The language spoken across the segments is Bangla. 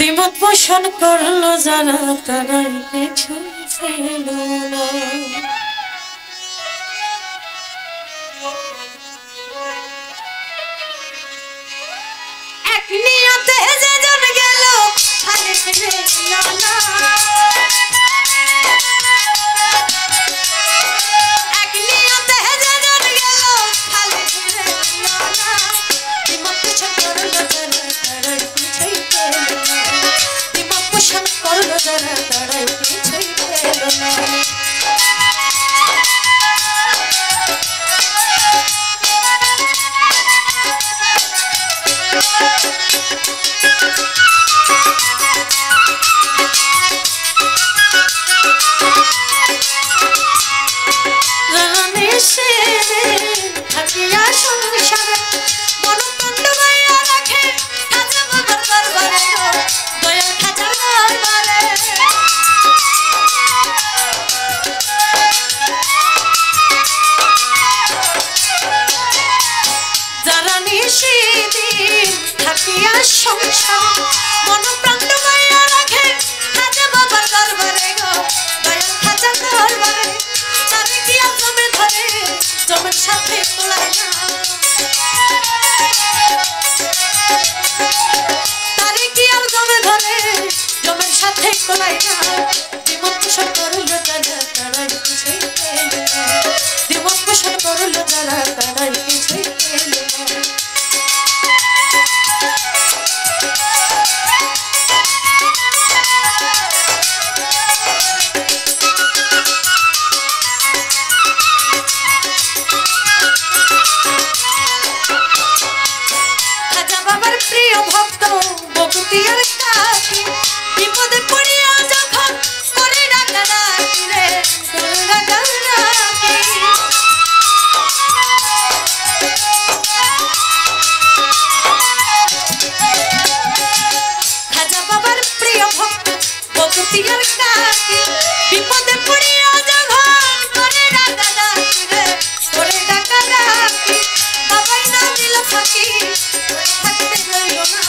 দ্বিমত পোষণ করলো যারা তারাই কিছু ছিল না। এক নিয়তে যেজন গেল খালে ফিরে না, এক নিয়তে যেজন গেল খালে ফিরে না। দ্বিমত পোষণ করলো যারা তারাই কিছুই পেল না, দ্বিমত পোষণ করলো যারা তারাই কিছুই পেল না। সংসার মন প্রাণ ডুবাইয়া রাখে খাজা বাবার দরবারে গো দয়াল খাজা দরবারে। তারে কি আর জমে ধরে জমের সাথে তোলায় না, তারে কি আর জমে ধরে জমের সাথে তোলায় না। দ্বিমত পোষণ করলো যারা তারাই কিছুই পেল না, দ্বিমত পোষণ করলো যারা তারাই কিছুই পেল না। প্রিয় ভক্ত বকুতিয়ার কাছে বিপদে পড়িয়া যখন করে ডাকাডাকি রে ডাকাডাকি, খাজা বাবার প্রিয় ভক্ত বকুতিয়ার কাছে বিপদে পড়িয়া যখন করে ডাকাডাকি রে করে ডাকাডাকি। বাবাই না দিল ফাঁকি থাকতে রইল না,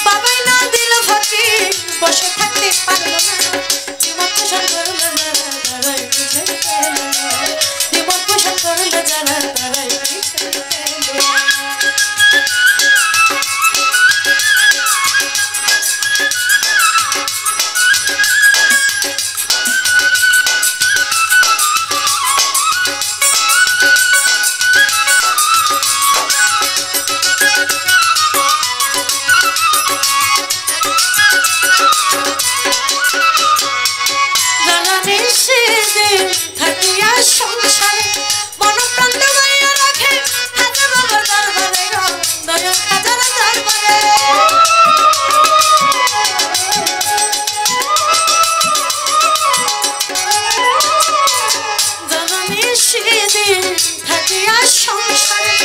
বাবাই না দিল ফাঁকি বসে থাকতে পারল না। দ্বিমত পোষণ করলো যারা তারাই কিছুই পেল না, দ্বিমত পোষণ করলো যারা তারাই কিছুই পেল না। সংসারে মন প্রাণ ডুবাইয়া রাখে খাজা বাবার দরবারে গো দয়াল খাজার দরবারে। জননী সেদিন থাকিয়া সংসারে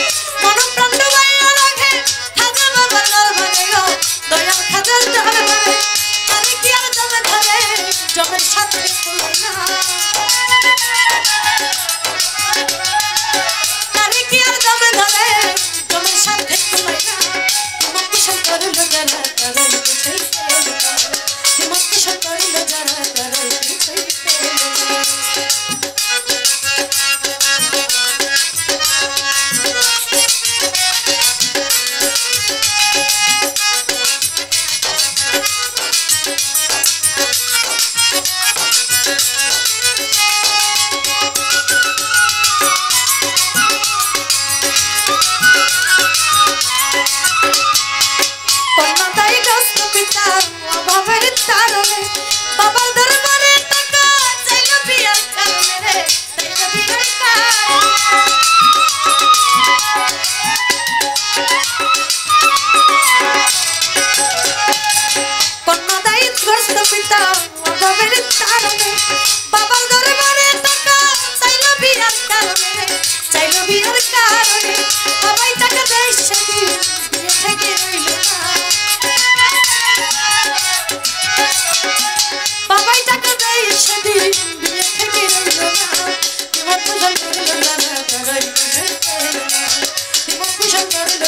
মন প্রাণ ডুবাইয়া রাখে খাজা বাবার দরবারে গো দয়াল খাজার দরবারে। তারে কি আর জমে ধরে জমের সাথে তোলায় না, তারে কি আর জমে ধরে জমের সাথে তোলায় না। দ্বিমত পোষণ করলো যারা তারাই কিছুই পেল না, দ্বিমত পোষণ করলো যারা তারাই কিছুই পেল না। অভাবের তারণে বাবার দরবারে টাকা চাইল বিয়ার কারণে রে চাইল বিয়ার কন্যাদায়ী গ্রস্ত পিতা অভাবের তারণে বাবার দরবারে টাকা চাইল বিয়ার কারণে রে চাইল বিয়ার কারণে। বাবাই টাকা দেয় সেদিন বিয়ে থেকে রইল না, বাবাই টাকা দেয় সেদিন বিয়ে থেকে রইল না। দ্বিমত পোষণ করলো যারা তারাই কিছুই পেল না, দ্বিমত পোষণ করলো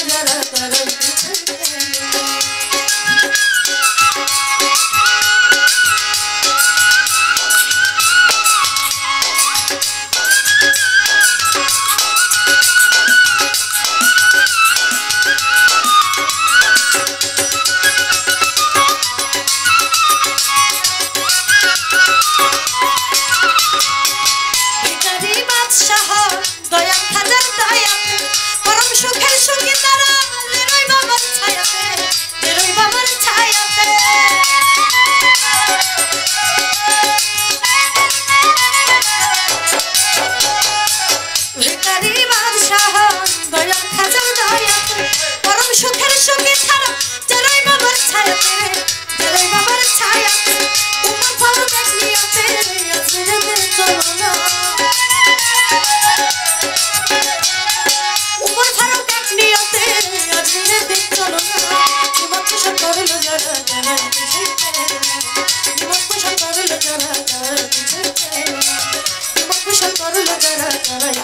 করলো যারা তারাই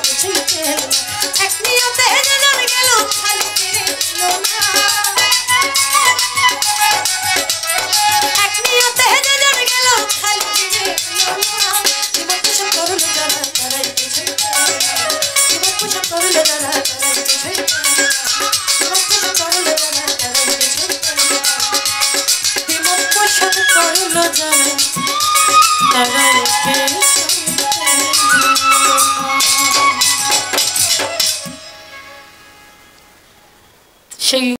সেই